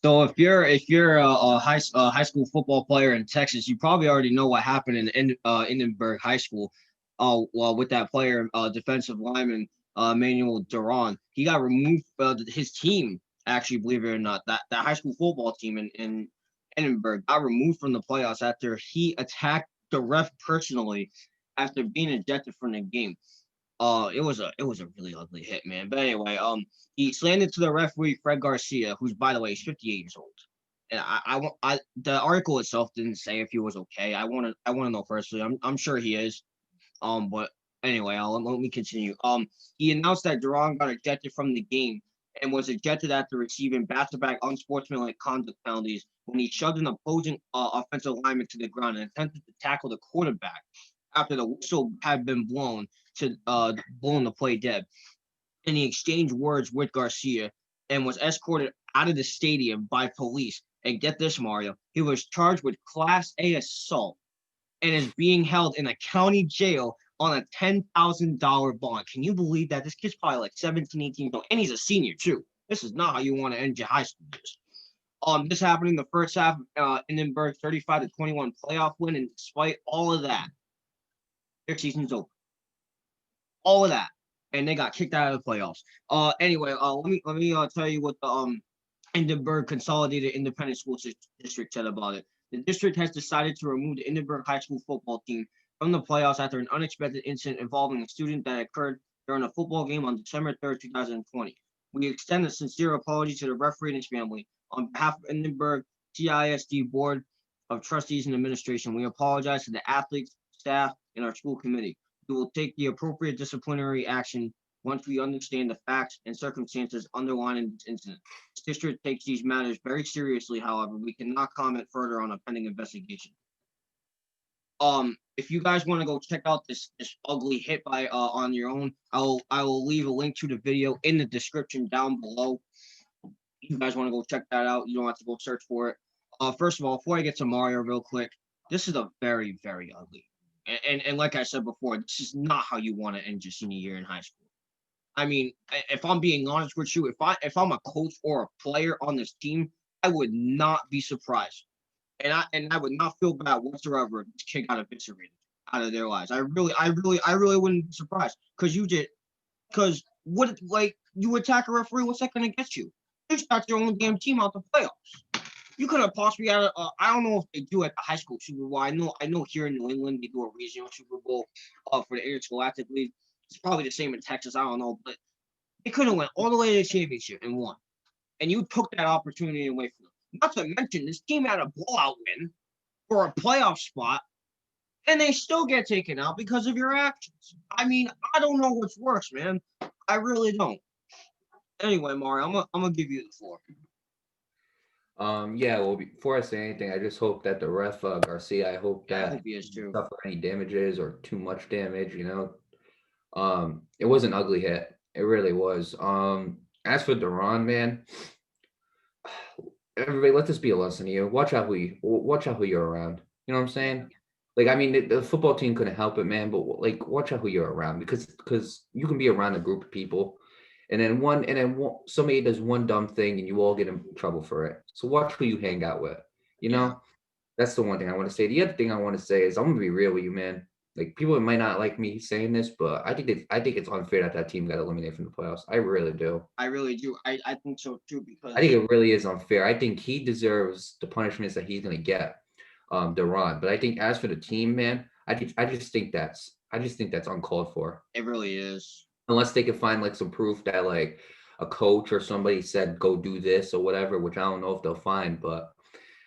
So if you're a high school football player in Texas, you probably already know what happened in Edinburg High School. Well, with that player, defensive lineman Emmanuel Duron, he got removed. His team, actually, believe it or not, that high school football team in Edinburg got removed from the playoffs after he attacked the ref personally after being ejected from the game. It was a really ugly hit, man. But anyway, he slammed it to the referee Fred Garcia, who's by the way is 58 years old. And the article itself didn't say if he was okay. I want to know personally. I'm sure he is. But anyway, let me continue. He announced that Duran got ejected from the game and was ejected after receiving back-to-back unsportsmanlike conduct penalties when he shoved an opposing offensive lineman to the ground and attempted to tackle the quarterback after the whistle had been blown the play dead. And he exchanged words with Garcia and was escorted out of the stadium by police. And get this, Mario, he was charged with Class A assault and is being held in a county jail on a $10,000 bond. Can you believe that? This kid's probably like 17, 18 years old, and he's a senior too. This is not how you want to end your high school years. This happened in the first half. Edinburgh 35-21 playoff win, and despite all of that, their season's over. All of that, and they got kicked out of the playoffs. Anyway, let me tell you what the Edinburgh Consolidated Independent School District said about it. The district has decided to remove the Edinburgh High School football team from the playoffs after an unexpected incident involving a student that occurred during a football game on December 3rd, 2020. We extend a sincere apology to the referee and his family. On behalf of Edinburgh CISD Board of Trustees and Administration, we apologize to the athletes, staff, and our school committee. We will take the appropriate disciplinary action once we understand the facts and circumstances underlying this incident. This district takes these matters very seriously. However, we cannot comment further on a pending investigation. If you guys want to go check out this ugly hit by on your own, I will leave a link to the video in the description down below. If you guys want to go check that out, you don't have to go search for it. First of all, before I get to Mario real quick, this is a very, very ugly. And like I said before, this is not how you want to end your senior year in high school. I mean, if I'm being honest with you, if I'm a coach or a player on this team, I would not be surprised, and I would not feel bad whatsoever if this kid got eviscerated out of their lives. I really wouldn't be surprised because what like you attack a referee, what's that going to get you? You shot your own damn team out the playoffs. You could have possibly had I don't know if they do at the high school Super Bowl. I know here in New England they do a regional Super Bowl for the Interscholastic League. It's probably the same in Texas. I don't know, but they could have went all the way to the championship and won. And you took that opportunity away from them. Not to mention, this team had a blowout win for a playoff spot, and they still get taken out because of your actions. I mean, I don't know what's worse, man. I really don't. Anyway, Mario, I'm gonna give you the floor. Yeah, well, before I say anything, I just hope that the ref, Garcia, I hope Yeah, I that hope he is he didn't too. suffer any damages or too much damage, you know. It was an ugly hit. It really was. As for Duran, man, everybody, let this be a lesson to you. Watch out who you're around. You know what I'm Yeah, saying? Like, I mean, the football team couldn't help it, man. But like, watch out who you're around because you can be around a group of people, and then somebody does one dumb thing, and you all get in trouble for it. So watch who you hang out with. You yeah. know, that's the one thing I want to say. The other thing I want to say is I'm gonna be real with you, man. Like people might not like me saying this, but I think it's unfair that that team got eliminated from the playoffs. I really do. I really do. I think so too I think because it really is unfair. I think he deserves the punishments that he's gonna get, Duran. But I think as for the team, man, I just think that's uncalled for. it really is. Unless they can find like some proof that like a coach or somebody said go do this or whatever, which I don't know if they'll find. But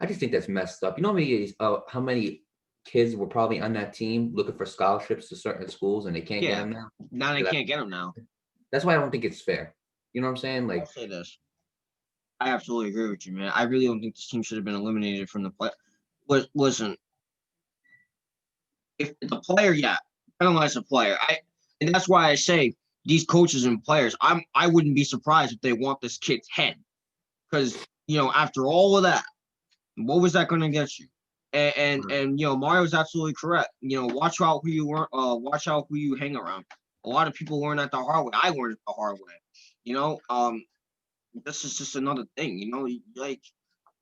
I just think that's messed up. You know how many kids were probably on that team looking for scholarships to certain schools and they can't get Yeah. them now. Now they So can't get him now. that's why I don't think it's fair. You know what I'm saying? I'll Like, say this. I absolutely agree with you, man. I really don't think this team should have been eliminated from the play. Listen, if the player, yeah, penalize the player. And that's why I say these coaches and players. I wouldn't be surprised if they want this kid's head because after all of that, what was that going to get you? And Mario's absolutely correct. Watch out who you weren't. Watch out who you hang around. A lot of people learn that the hard way. I learned it the hard way. You know, this is just another thing. Like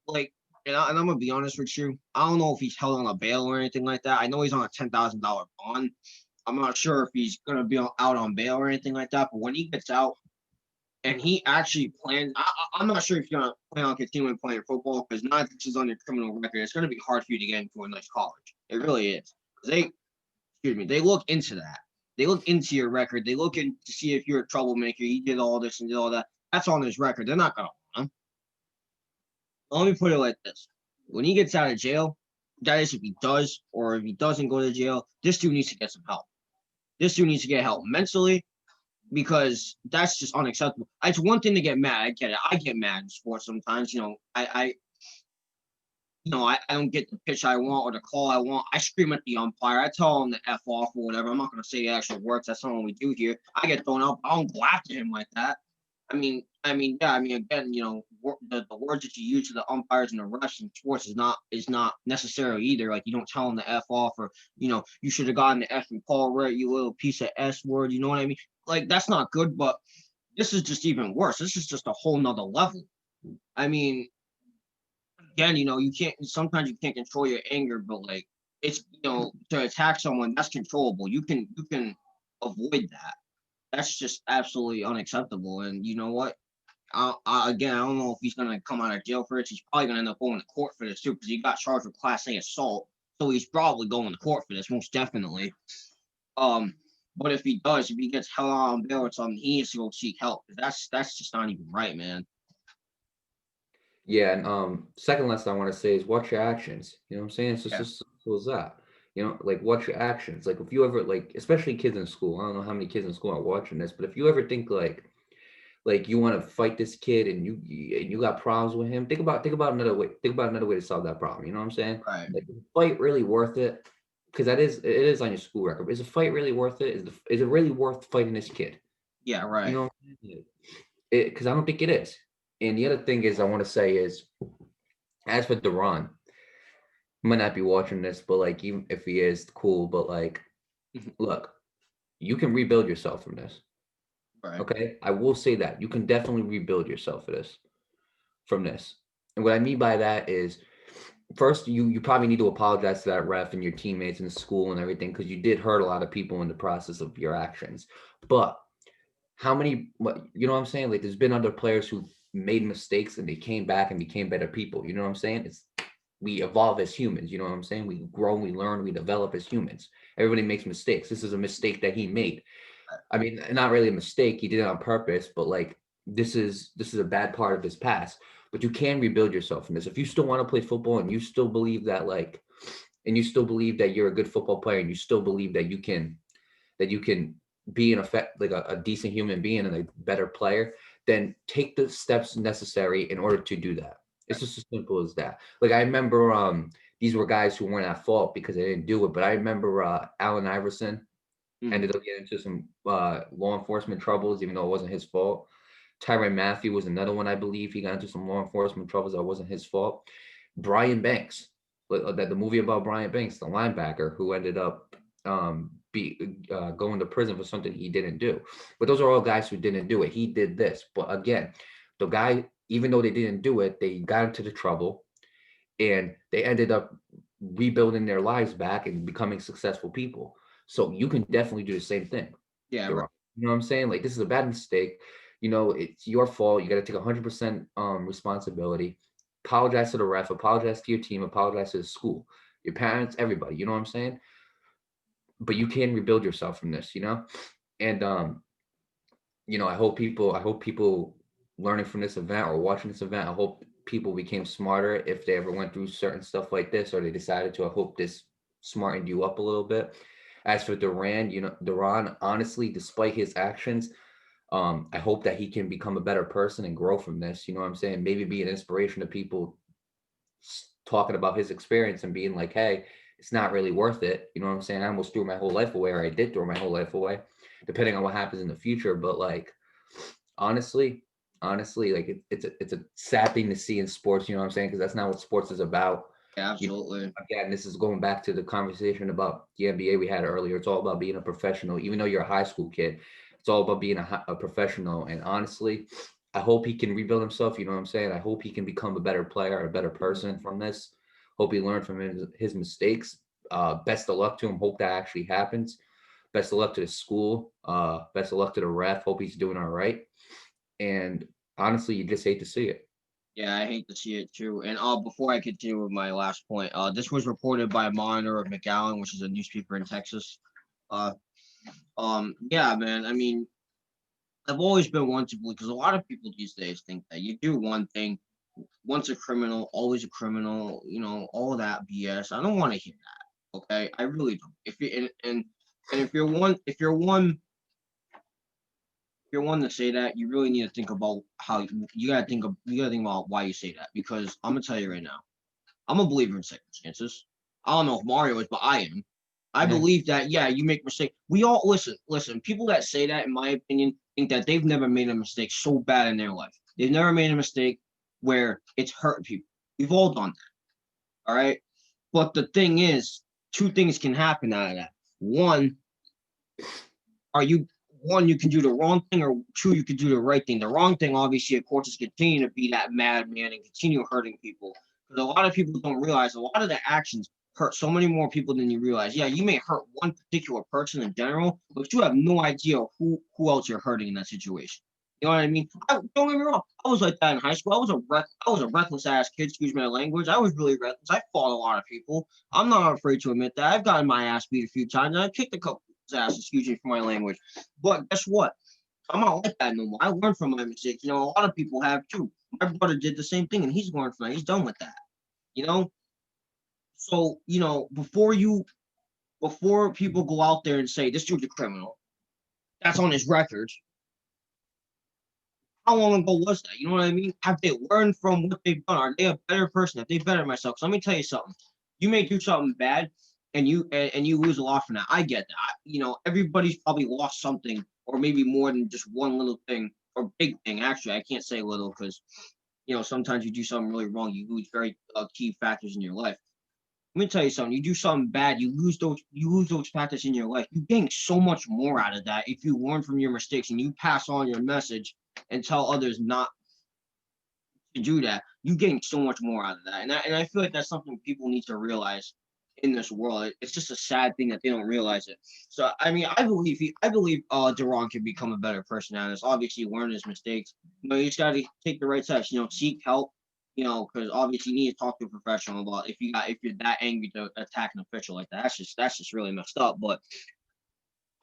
like, and I'm gonna be honest with you. I don't know if he's held on a bail or anything like that. I know he's on a $10,000 bond. I'm not sure if he's gonna be out on bail or anything like that. But when he gets out and he actually plans, I'm not sure if he's gonna plan on continuing playing football because now that this is on your criminal record, it's gonna be hard for you to get into a nice college. It really is. They, excuse me, they look into that. They look into your record. They look in to see if you're a troublemaker. He did all this and did all that. That's on his record. They're not gonna want him. Let me put it like this: when he gets out of jail, that is if he does or if he doesn't go to jail, this dude needs to get some help. This dude needs to get help mentally because that's just unacceptable. It's one thing to get mad. I get it. I get mad in sports sometimes. I don't get the pitch I want or the call I want. I scream at the umpire. I tell him to F off or whatever. I'm not going to say the actual words. That's not what we do here. I get thrown out. I don't go after him like that. Yeah. Again, the words that you use to the umpires and the refs in sports is not necessary either. Like you don't tell them to F off or you should have gotten the F and call right, you little piece of S word. You know what I mean? Like that's not good. But this is just even worse. This is just a whole nother level. I mean, again, you can't sometimes you can't control your anger, but like it's to attack someone that's controllable. You can avoid that. That's just absolutely unacceptable. And you know what? Again, I don't know if he's gonna come out of jail for it. He's probably gonna end up going to court for this too, because he got charged with Class A assault. So he's probably going to court for this, most definitely. Um, but if he does, if he gets held on bail or something, he needs to go seek help. That's just not even right, man. Yeah, and second lesson I want to say is watch your actions. You know what I'm saying? It's just Yeah. as simple as that. Like watch your actions. Like if you ever like, especially kids in school. I don't know how many kids in school are watching this, but if you ever think like you want to fight this kid and you got problems with him, think about another way. Think about another way to solve that problem. You know what I'm saying? Right. Like is the fight really worth it? Because it is on your school record. Is the fight really worth it? Is it really worth fighting this kid? Yeah. You Right. know, because I don't think it is. And the other thing is I want to say is as for Duron, he might not be watching this, but like even if he is, cool. But like, look, you can rebuild yourself from this. Right. Okay, I will say that you can definitely rebuild yourself for this from this. And what I mean by that is, first, you probably need to apologize to that ref and your teammates in the school and everything because you did hurt a lot of people in the process of your actions. But how many, you know what I'm saying? Like, there's been other players who made mistakes and they came back and became better people. You know what I'm saying? We evolve as humans. You know what I'm saying? We grow, we learn, we develop as humans. Everybody makes mistakes. This is a mistake that he made. I mean, not really a mistake. He did it on purpose, but like this is a bad part of his past. But you can rebuild yourself from this. If you still want to play football and you still believe that and you still believe that you're a good football player and you still believe that you can be an effect like a decent human being and a better player, then take the steps necessary in order to do that. It's just as simple as that. Like I remember these were guys who weren't at fault because they didn't do it, but I remember Allen Iverson Mhm. ended up getting into some law enforcement troubles, even though it wasn't his fault. Tyrann Matthew was another one, I believe. He got into some law enforcement troubles that wasn't his fault. Brian Banks, that the movie about Brian Banks, the linebacker who ended up going to prison for something he didn't do. But those are all guys who didn't do it. He did this. But again, the guy, even though they didn't do it, they got into the trouble and they ended up rebuilding their lives back and becoming successful people. So you can definitely do the same thing. Yeah. Right. Duran. You know what I'm saying? Like this is a bad mistake. It's your fault. You got to take 100% responsibility. Apologize to the ref. Apologize to your team. Apologize to the school, your parents, everybody. You know what I'm saying? But you can rebuild yourself from this. And I hope people learning from this event or watching this event, I hope people became smarter if they ever went through certain stuff like this or they decided to. I hope this smartened you up a little bit. As for Duran, honestly, despite his actions, I hope that he can become a better person and grow from this. You know what I'm saying? Maybe be an inspiration to people talking about his experience and being like, hey, it's not really worth it. You know what I'm saying? I almost threw my whole life away, or I did throw my whole life away, depending on what happens in the future. But like, honestly, like it's a sad thing to see in sports. You know what I'm saying? Because that's not what sports is about. Yeah, You know, absolutely. again, this is going back to the conversation about the NBA we had earlier. It's all about being a professional, even though you're a high school kid. It's all about being a professional. And honestly, I hope he can rebuild himself. You know what I'm saying? I hope he can become a better player, a better person from this. Hope he learned from his mistakes. Best of luck to him. Hope that actually happens. Best of luck to the school. Best of luck to the ref. Hope he's doing all right. And honestly, you just hate to see it. Yeah, I hate to see it too. And before I continue with my last point, this was reported by Monitor of McAllen, which is a newspaper in Texas. Uh, yeah, man. I mean, I've always been one to believe because a lot of people these days think that you do one thing, once a criminal, always a criminal. You know, all of that BS. I don't want to hear that. Okay, I really don't. If you and if you're one to say that, you really need to think about how you gotta think about why you say that. Because I'm gonna tell you right now, I'm a believer in second chances. I don't know if Mario is, but I am. I Yeah. believe that, yeah, you make mistakes. We all listen. People that say that, in my opinion, think that they've never made a mistake so bad in their life. They've never made a mistake where it's hurting people. We've all done that. All right. But the thing is, two things can happen out of that. One, are you one, you can do the wrong thing, or two, you can do the right thing. The wrong thing, obviously, of course, is continue to be that madman and continue hurting people. Because a lot of people don't realize a lot of the actions hurt so many more people than you realize. Yeah, you may hurt one particular person in general, but you have no idea who else you're hurting in that situation. You know what I mean? Don't get me wrong. I was like that in high school. I was a reckless ass kid. Excuse my language. I was really reckless. I fought a lot of people. I'm not afraid to admit that. I've gotten my ass beat a few times. And I kicked a couple ass. Excuse me for my language. But guess what? I'm not like that no more. I learned from my mistakes. You know, a lot of people have too. My brother did the same thing, and he's learned from that. He's done with that. You know, so before people go out there and say this dude's a criminal, that's on his record. How long ago was that? You know what I mean? Have they learned from what they've done? Are they a better person? Have they bettered myself? So let me tell you something. You may do something bad, and you lose a lot from that. I get that. You know, everybody's probably lost something, or maybe more than just one little thing or big thing. Actually, I can't say little because sometimes you do something really wrong, you lose very key factors in your life. Let me tell you something. You do something bad, you lose those factors in your life. You gain so much more out of that if you learn from your mistakes and you pass on your message and tell others not to do that. You gain so much more out of that. And I feel like that's something people need to realize in this world. It's just a sad thing that they don't realize it. So I mean, I believe Duron can become a better person out of this. Obviously, learn his mistakes. You just got to take the right steps. Seek help. Because obviously you need to talk to a professional about if you're that angry to attack an official like that. That's just really messed up. But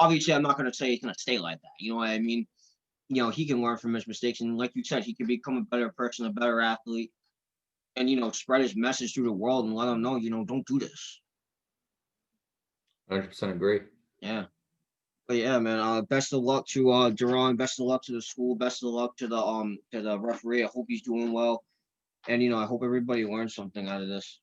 obviously, I'm not going to say he's going to stay like that. You know what I mean? He can learn from his mistakes, and like you said, he can become a better person, a better athlete, and spread his message through the world and let them know, don't do this. 100% agree. Yeah. But yeah, man. Best of luck to Duron. Best of luck to the school. Best of luck to the referee. I hope he's doing well, and I hope everybody learns something out of this.